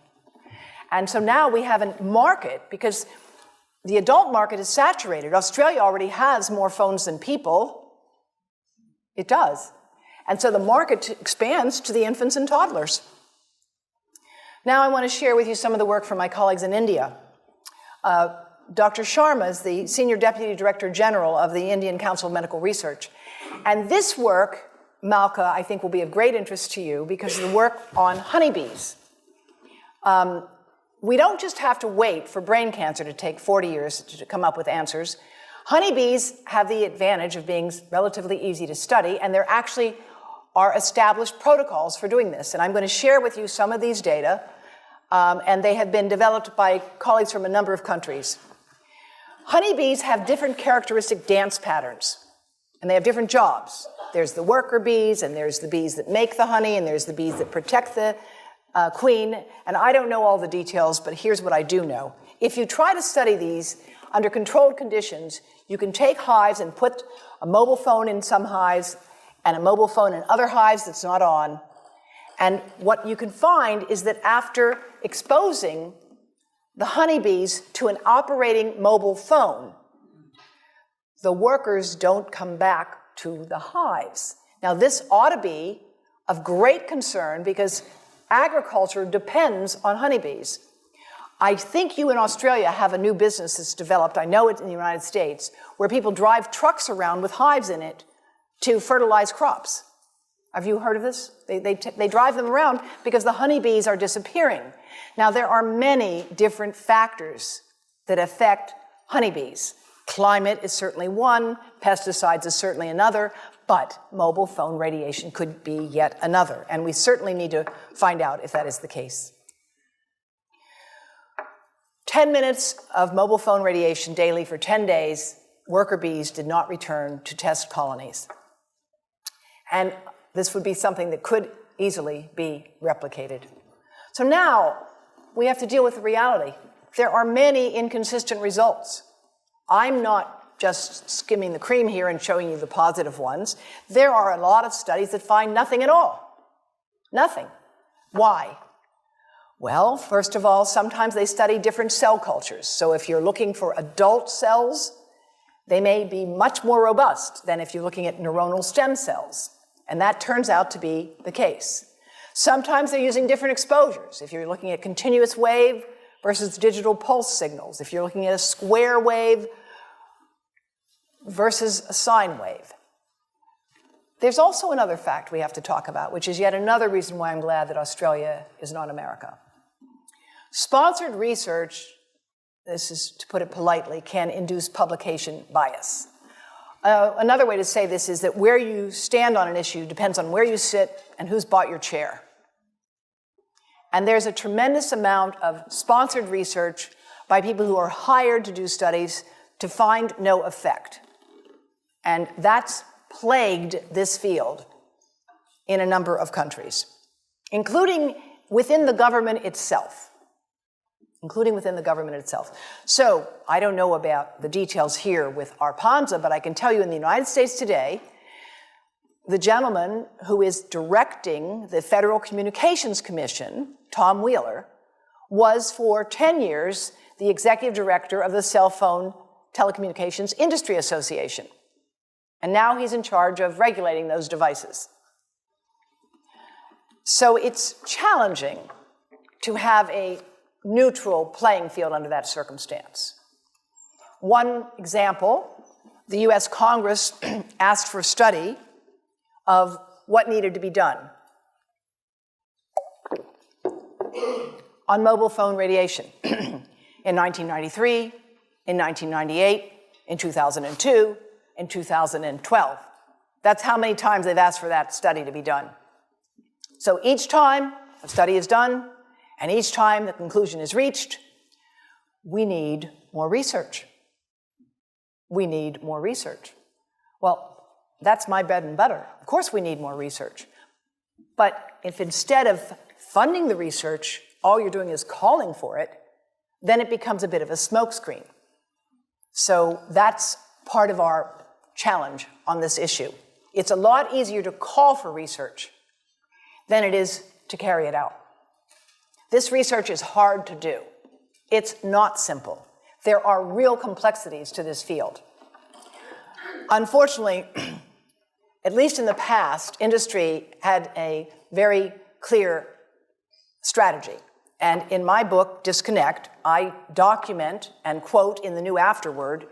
Speaker 2: And so now we have a market, because the adult market is saturated. Australia already has more phones than people. It does. And so the market expands to the infants and toddlers. Now I want to share with you some of the work from my colleagues in India. Dr. Sharma is the Senior Deputy Director General of the Indian Council of Medical Research. And this work, Malka, I think will be of great interest to you because of the work on honeybees. We don't just have to wait for brain cancer to take 40 years to come up with answers. Honeybees have the advantage of being relatively easy to study, and there actually are established protocols for doing this. And I'm going to share with you some of these data, and they have been developed by colleagues from a number of countries. Honeybees have different characteristic dance patterns, and they have different jobs. There's the worker bees, and there's the bees that make the honey, and there's the bees that protect the queen. And I don't know all the details, but here's what I do know. If you try to study these under controlled conditions, you can take hives and put a mobile phone in some hives and a mobile phone in other hives that's not on. And what you can find is that after exposing the honeybees to an operating mobile phone, the workers don't come back to the hives. Now, this ought to be of great concern because agriculture depends on honeybees. I think you in Australia have a new business that's developed, I know it in the United States, where people drive trucks around with hives in it to fertilize crops. Have you heard of this? They drive them around because the honeybees are disappearing. Now, there are many different factors that affect honeybees. Climate is certainly one, pesticides is certainly another, but mobile phone radiation could be yet another, and we certainly need to find out if that is the case. 10 minutes of mobile phone radiation daily for 10 days, worker bees did not return to test colonies. And this would be something that could easily be replicated. So now we have to deal with the reality. There are many inconsistent results. I'm not just skimming the cream here and showing you the positive ones. There are a lot of studies that find nothing at all. Nothing. Why? Well, first of all, sometimes they study different cell cultures. So if you're looking for adult cells, they may be much more robust than if you're looking at neuronal stem cells. And that turns out to be the case. Sometimes they're using different exposures. If you're looking at continuous wave versus digital pulse signals, if you're looking at a square wave versus a sine wave. There's also another fact we have to talk about, which is yet another reason why I'm glad that Australia is not America. Sponsored research, this is to put it politely, can induce publication bias. Another way to say this is that where you stand on an issue depends on where you sit and who's bought your chair. And there's a tremendous amount of sponsored research by people who are hired to do studies to find no effect. And that's plagued this field in a number of countries, including within the government itself. So I don't know about the details here with Arpanza, but I can tell you in the United States today, the gentleman who is directing the Federal Communications Commission, Tom Wheeler, was for 10 years the executive director of the Cell Phone Telecommunications Industry Association. And now he's in charge of regulating those devices. So it's challenging to have a neutral playing field under that circumstance. One example, the US Congress asked for a study of what needed to be done on mobile phone radiation in 1993, in 1998, in 2002, in 2012. That's how many times they've asked for that study to be done. So each time a study is done, And each time the conclusion is reached, we need more research. We need more research. Well, that's my bread and butter. Of course we need more research. But if instead of funding the research, all you're doing is calling for it, then it becomes a bit of a smokescreen. So that's part of our challenge on this issue. It's a lot easier to call for research than it is to carry it out. This research is hard to do. It's not simple. There are real complexities to this field. Unfortunately, at least in the past, industry had a very clear strategy. And in my book, Disconnect, I document and quote in the new afterword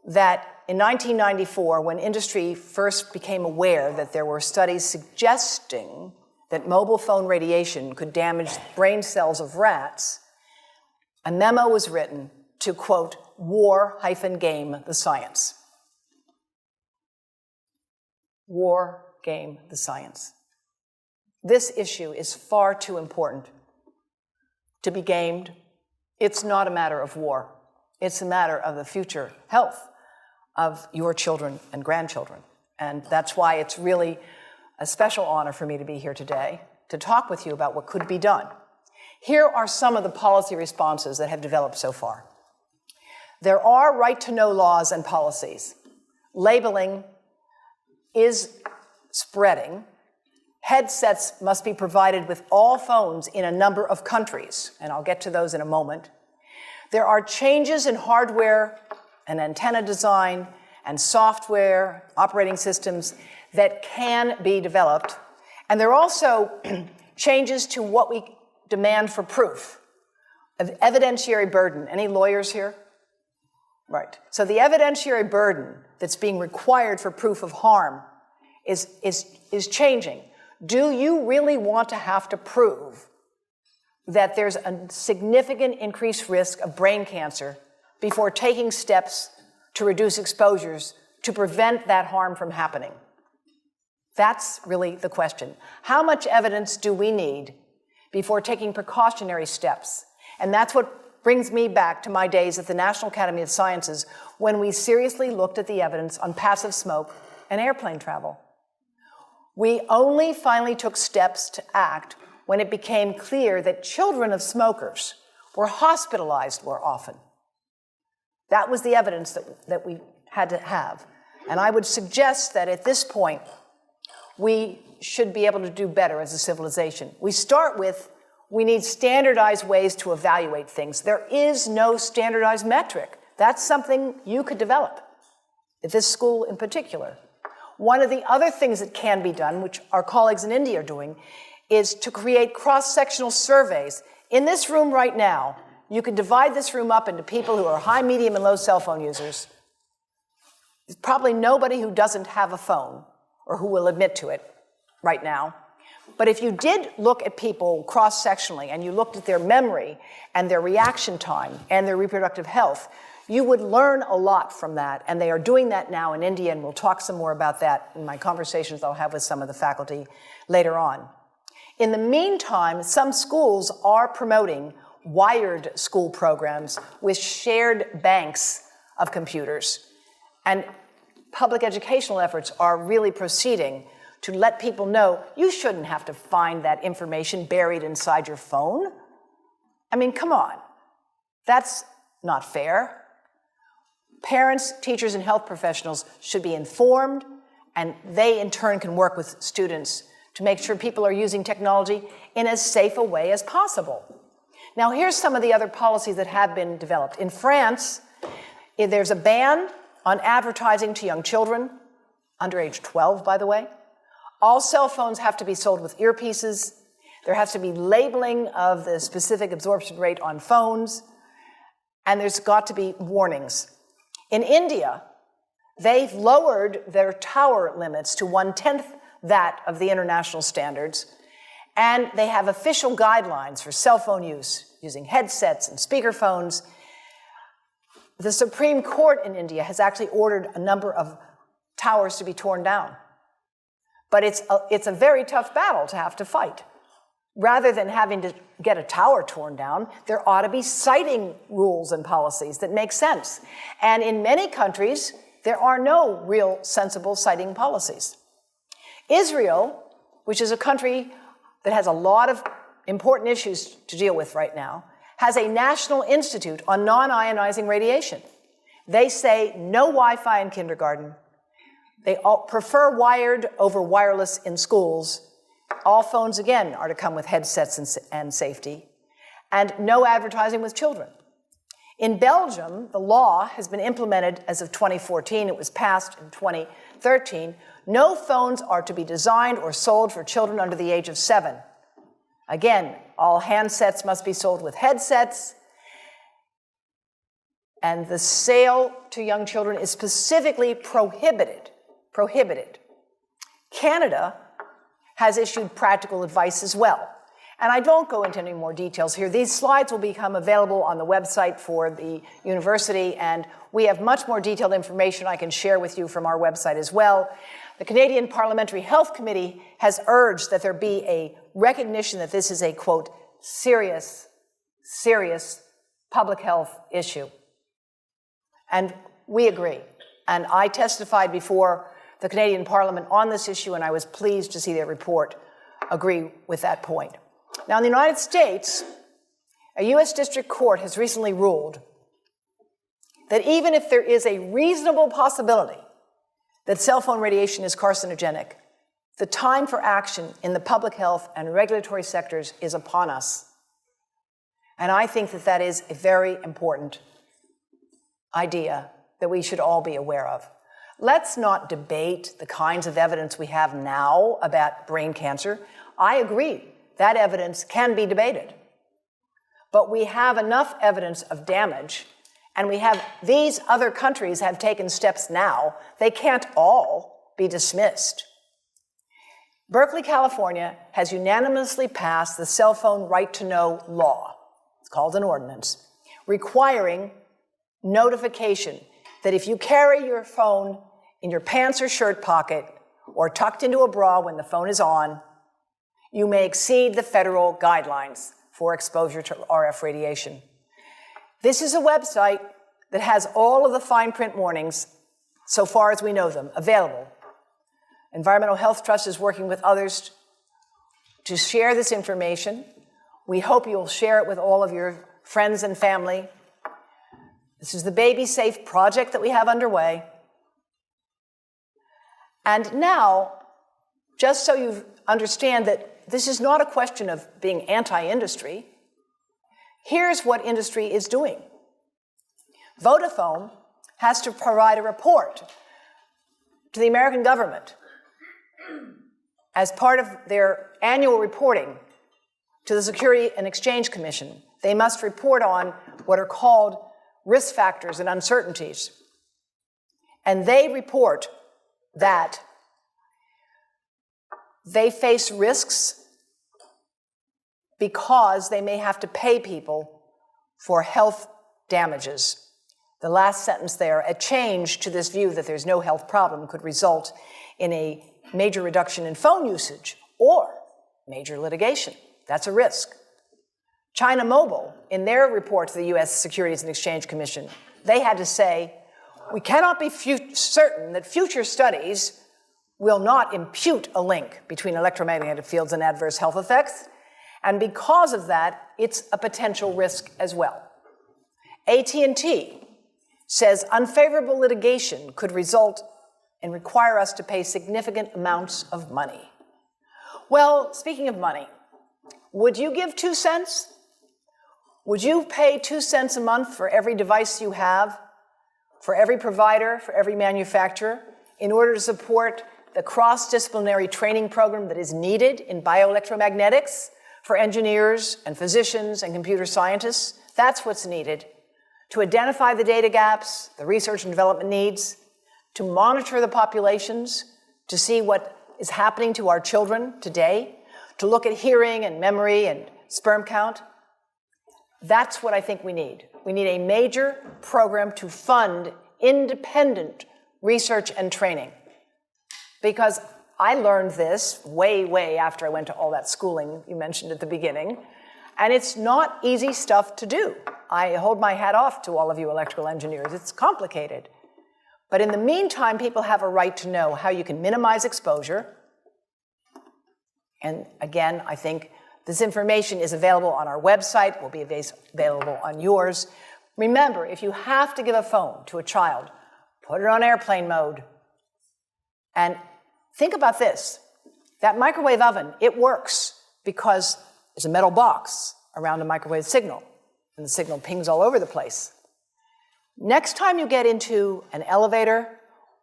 Speaker 2: that in 1994, when industry first became aware that there were studies suggesting that mobile phone radiation could damage brain cells of rats, a memo was written to, quote, war-game the science. War-game the science. This issue is far too important to be gamed. It's not a matter of war. It's a matter of the future health of your children and grandchildren. And that's why it's really a special honor for me to be here today to talk with you about what could be done. Here are some of the policy responses that have developed so far. There are right-to-know laws and policies. Labeling is spreading. Headsets must be provided with all phones in a number of countries, and I'll get to those in a moment. There are changes in hardware and antenna design and software, operating systems that can be developed. And there are also changes to what we demand for proof of evidentiary burden. Any lawyers here? Right. So the evidentiary burden that's being required for proof of harm is changing. Do you really want to have to prove that there's a significant increased risk of brain cancer before taking steps to reduce exposures to prevent that harm from happening? That's really the question. How much evidence do we need before taking precautionary steps? And that's what brings me back to my days at the National Academy of Sciences when we seriously looked at the evidence on passive smoke and airplane travel. We only finally took steps to act when it became clear that children of smokers were hospitalized more often. That was the evidence that we had to have. And I would suggest that at this point, we should be able to do better as a civilization. We start with, we need standardized ways to evaluate things. There is no standardized metric. That's something you could develop, at this school in particular. One of the other things that can be done, which our colleagues in India are doing, is to create cross-sectional surveys. In this room right now, you could divide this room up into people who are high, medium, and low cell phone users. There's probably nobody who doesn't have a phone or who will admit to it right now. But if you did look at people cross-sectionally and you looked at their memory and their reaction time and their reproductive health, you would learn a lot from that, and they are doing that now in India, and we'll talk some more about that in my conversations I'll have with some of the faculty later on. In the meantime, some schools are promoting wired school programs with shared banks of computers, and public educational efforts are really proceeding to let people know you shouldn't have to find that information buried inside your phone. I mean, come on. That's not fair. Parents, teachers, and health professionals should be informed, and they in turn can work with students to make sure people are using technology in as safe a way as possible. Now, here's some of the other policies that have been developed. In France, there's a ban on advertising to young children, under age 12, by the way. All cell phones have to be sold with earpieces. There has to be labeling of the specific absorption rate on phones, and there's got to be warnings. In India, they've lowered their tower limits to 1/10 that of the international standards, and they have official guidelines for cell phone use, using headsets and speakerphones. The Supreme Court in India has actually ordered a number of towers to be torn down. But it's a very tough battle to have to fight. rather than having to get a tower torn down, there ought to be siting rules and policies that make sense. And in many countries, there are no real sensible siting policies. Israel, which is a country that has a lot of important issues to deal with right now, has a national institute on non-ionizing radiation. They say no Wi-Fi in kindergarten. They prefer wired over wireless in schools. All phones, again, are to come with headsets and safety. And no advertising with children. In Belgium, the law has been implemented as of 2014. It was passed in 2013. No phones are to be designed or sold for children under the age of 7. Again, all handsets must be sold with headsets. And the sale to young children is specifically prohibited. Canada has issued practical advice as well. And I don't go into any more details here. These slides will become available on the website for the university, and we have much more detailed information I can share with you from our website as well. The Canadian Parliamentary Health Committee has urged that there be a recognition that this is a, quote, serious public health issue. And we agree. And I testified before the Canadian Parliament on this issue, and I was pleased to see their report agree with that point. Now, in the United States, a U.S. District Court has recently ruled that even if there is a reasonable possibility that cell phone radiation is carcinogenic, the time for action in the public health and regulatory sectors is upon us. And I think that that is a very important idea that we should all be aware of. Let's not debate the kinds of evidence we have now about brain cancer. I agree, that evidence can be debated. But we have enough evidence of damage, and these other countries have taken steps now. They can't all be dismissed. Berkeley, California has unanimously passed the Cell Phone Right to Know law. It's called an ordinance, requiring notification that if you carry your phone in your pants or shirt pocket or tucked into a bra when the phone is on, you may exceed the federal guidelines for exposure to RF radiation. This is a website that has all of the fine print warnings, so far as we know them, available. Environmental Health Trust is working with others to share this information. We hope you'll share it with all of your friends and family. This is the Baby Safe project that we have underway. And now, just so you understand that this is not a question of being anti-industry, here's what industry is doing. Vodafone has to provide a report to the American government as part of their annual reporting to the Securities and Exchange Commission. They must report on what are called risk factors and uncertainties. And they report that they face risks because they may have to pay people for health damages. The last sentence there, a change to this view that there's no health problem could result in a major reduction in phone usage or major litigation. That's a risk. China Mobile, in their report to the U.S. Securities and Exchange Commission, they had to say, we cannot be certain that future studies will not impute a link between electromagnetic fields and adverse health effects, and because of that, it's a potential risk as well. AT&T says unfavorable litigation could result and require us to pay significant amounts of money. Well, speaking of money, would you give 2 cents? Would you pay 2 cents a month for every device you have, for every provider, for every manufacturer, in order to support the cross-disciplinary training program that is needed in bioelectromagnetics for engineers and physicians and computer scientists? That's what's needed to identify the data gaps, the research and development needs, to monitor the populations, to see what is happening to our children today, to look at hearing and memory and sperm count. That's what I think we need. We need a major program to fund independent research and training. Because I learned this way, way after I went to all that schooling you mentioned at the beginning, and it's not easy stuff to do. I hold my hat off to all of you electrical engineers. It's complicated. But in the meantime, people have a right to know how you can minimize exposure. And again, I think this information is available on our website, will be available on yours. Remember, if you have to give a phone to a child, put it on airplane mode. And think about this. That microwave oven, it works because there's a metal box around the microwave signal, and the signal pings all over the place. Next time you get into an elevator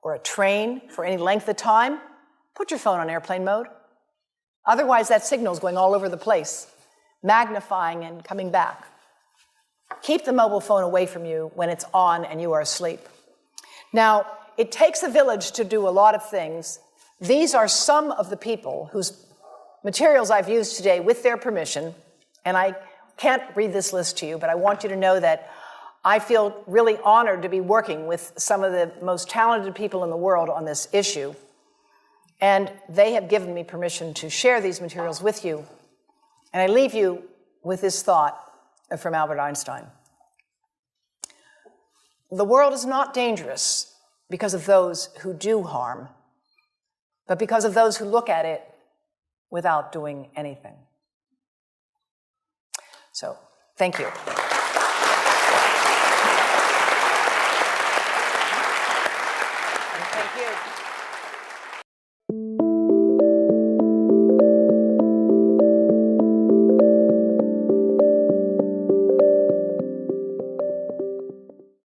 Speaker 2: or a train for any length of time, put your phone on airplane mode. Otherwise, that signal is going all over the place, magnifying and coming back. Keep the mobile phone away from you when it's on and you are asleep. Now, it takes a village to do a lot of things. These are some of the people whose materials I've used today with their permission, and I can't read this list to you, but I want you to know that I feel really honored to be working with some of the most talented people in the world on this issue. And they have given me permission to share these materials with you. And I leave you with this thought from Albert Einstein. The world is not dangerous because of those who do harm, but because of those who look at it without doing anything. So, thank you.